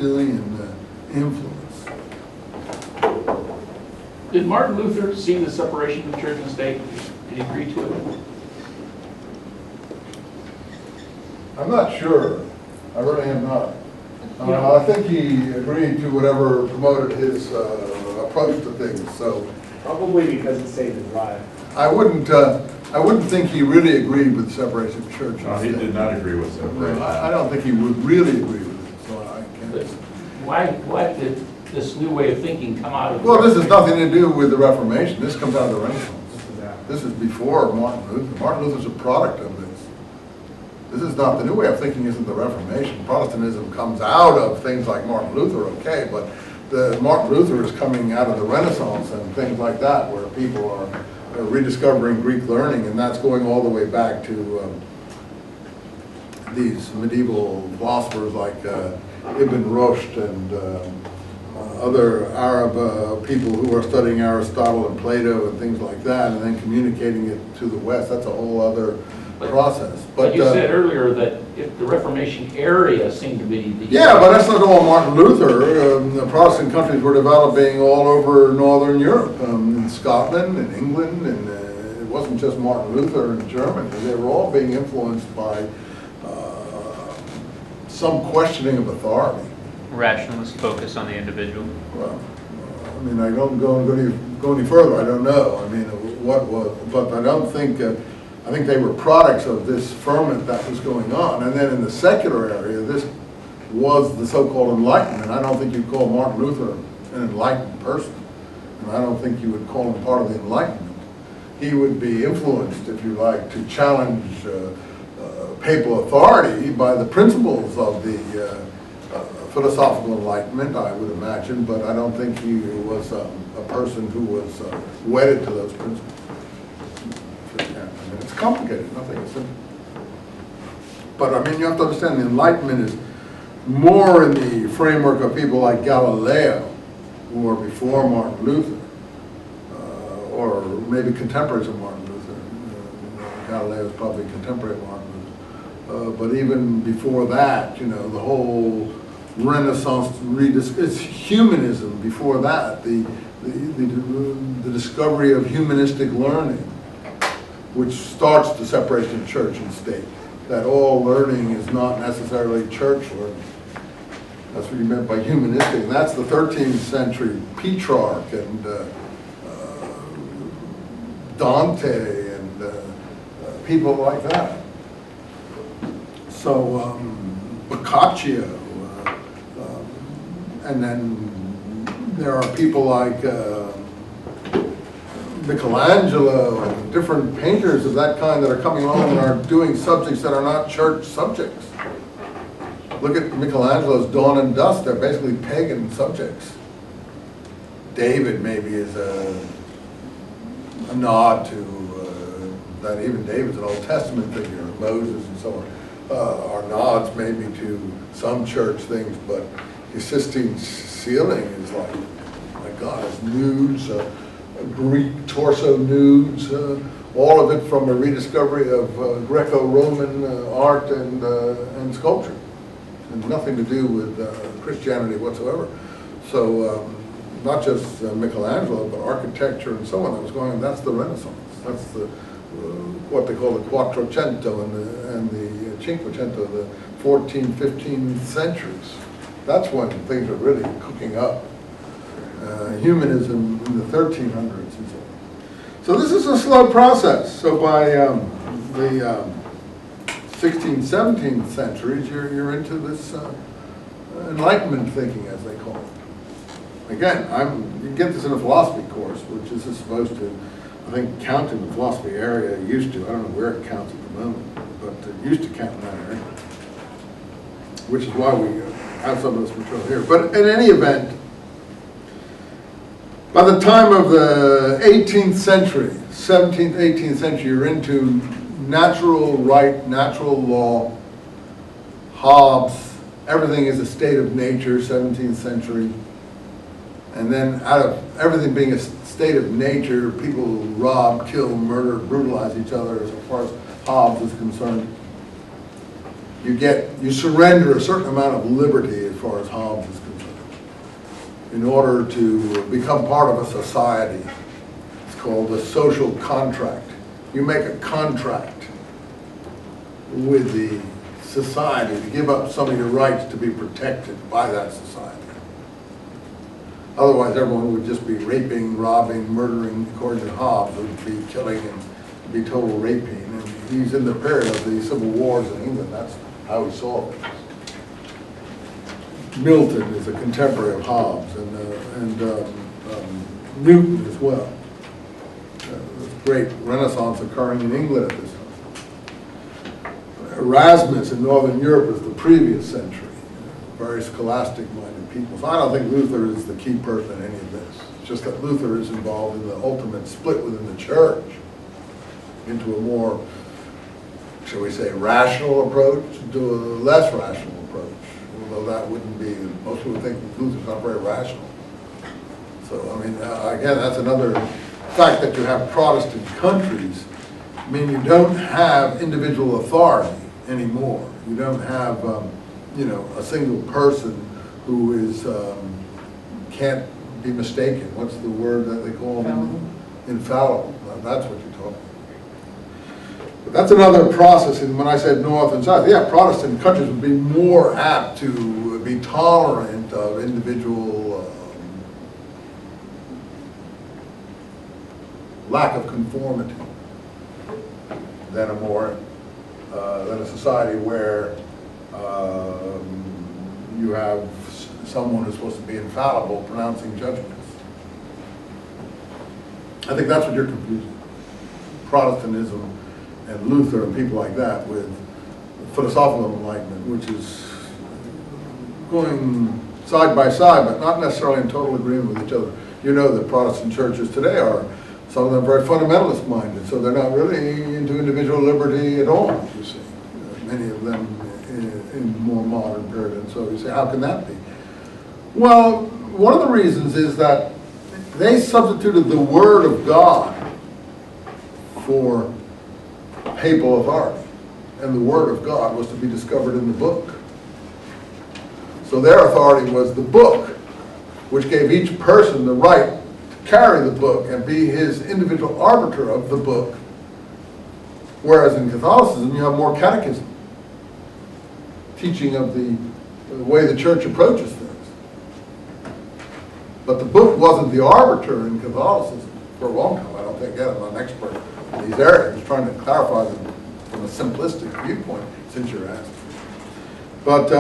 Aristotelian influence. Did Martin Luther see the separation of church and state? Did he agree to it? I'm not sure. I really am not. I think he agreed to whatever promoted his approach to things. So Probably because it saved his life. I wouldn't think he really agreed with separation of church and No, he state. did not agree with separation. No, I don't think he would really agree with it. So I But can't. why did this new way of thinking come out of? Well, this has nothing to do with the Reformation. This comes out of the Renaissance. This is out. This is before Martin Luther. Martin Luther's a product of this. This is not, the new way of thinking isn't the Reformation. Protestantism comes out of things like Martin Luther, okay, but the Martin Luther is coming out of the Renaissance and things like that, where people are rediscovering Greek learning, and that's going all the way back to these medieval philosophers like Ibn Rushd and other Arab people who are studying Aristotle and Plato and things like that, and then communicating it to the West. That's a whole other process. But you said earlier that if the Reformation area seemed to be the... Yeah, but that's not all Martin Luther. The Protestant countries were developing all over Northern Europe, in Scotland and England, and it wasn't just Martin Luther in Germany. They were all being influenced by some questioning of authority. Rationalist focus on the individual. Well, I mean, I don't go any further. I don't know. I mean, what was, but I don't think. I think they were products of this ferment that was going on. And then in the secular area, this was the so-called Enlightenment. I don't think you'd call Martin Luther an enlightened person, and I don't think you would call him part of the Enlightenment. He would be influenced, if you like, to challenge papal authority by the principles of the philosophical Enlightenment, I would imagine, but I don't think he was a person who was wedded to those principles. It's complicated, nothing is simple. But I mean, you have to understand the Enlightenment is more in the framework of people like Galileo, who were before Martin Luther, or maybe contemporaries of Martin Luther. Galileo is probably contemporary of Martin Luther. But even before that, you know, the whole Renaissance, it's humanism before that, the discovery of humanistic learning, which starts the separation of church and state, that all learning is not necessarily church learning. That's what he meant by humanistic, and that's the 13th century Petrarch and Dante and people like that. So Boccaccio, and then there are people like Michelangelo and different painters of that kind that are coming along and are doing subjects that are not church subjects. Look at Michelangelo's Dawn and Dusk. They're basically pagan subjects. David maybe is a nod to that. Even David's an Old Testament figure, Moses and so on. Are nods maybe to some church things, but the Sistine ceiling is like, oh my God, it's nudes, Greek torso nudes, all of it from a rediscovery of Greco-Roman art and sculpture, and nothing to do with Christianity whatsoever. So not just Michelangelo, but architecture and so on that was going on. That's the Renaissance. That's the what they call the Quattrocento and the Cinquecento, the 14th, 15th centuries. That's when things are really cooking up. Humanism in the 1300s and so on. So this is a slow process. So by the 16th, 17th centuries, you're into this Enlightenment thinking, as they call it. Again, you get this in a philosophy course, which is supposed to, I think, count in the philosophy area. It used to. I don't know where it counts at the moment, but it used to count in that area, which is why we have some of this material here. But in any event, by the time of the 18th century, 17th, 18th century, you're into natural right, natural law, Hobbes, everything is a state of nature, 17th century. And then out of everything being a state of nature, people rob, kill, murder, brutalize each other as far as Hobbes is concerned. You surrender a certain amount of liberty as far as Hobbes is concerned. In order to become part of a society, it's called a social contract. You make a contract with the society to give up some of your rights to be protected by that society. Otherwise, everyone would just be raping, robbing, murdering. According to Hobbes, would be killing and be total rapine. And he's in the period of the civil wars in England. That's how he saw it. Milton is a contemporary of Hobbes, and Newton as well. There's great Renaissance occurring in England at this time. Erasmus in Northern Europe is the previous century. Very scholastic-minded people. So I don't think Luther is the key person in any of this. It's just that Luther is involved in the ultimate split within the church into a more, shall we say, rational approach to a less rational approach. Although that wouldn't be, most people think Luther's not very rational. So, I mean, again, that's another fact that you have Protestant countries. I mean, you don't have individual authority anymore. You don't have, you know, a single person who is, can't be mistaken. What's the word that they call them? Infallible. That's what you're talking about. But that's another process. And when I said North and South, yeah, Protestant countries would be more apt to be tolerant of individual lack of conformity than a more than a society where you have someone who's supposed to be infallible pronouncing judgments. I think that's what you're confusing. Protestantism and Luther and people like that with philosophical enlightenment, which is going side by side, but not necessarily in total agreement with each other. You know that Protestant churches today are, some of them very fundamentalist minded, so they're not really into individual liberty at all, you see. Many of them in more modern period, and so you say, how can that be? Well, one of the reasons is that they substituted the Word of God for papal authority, and the Word of God was to be discovered in the book. So their authority was the book, which gave each person the right to carry the book and be his individual arbiter of the book. Whereas in Catholicism, you have more catechism, teaching of the way the church approaches things. But the book wasn't the arbiter in Catholicism for a long time. I don't think, again, I'm not an expert in these areas. I'm just trying to clarify them from a simplistic viewpoint, since you're asked. But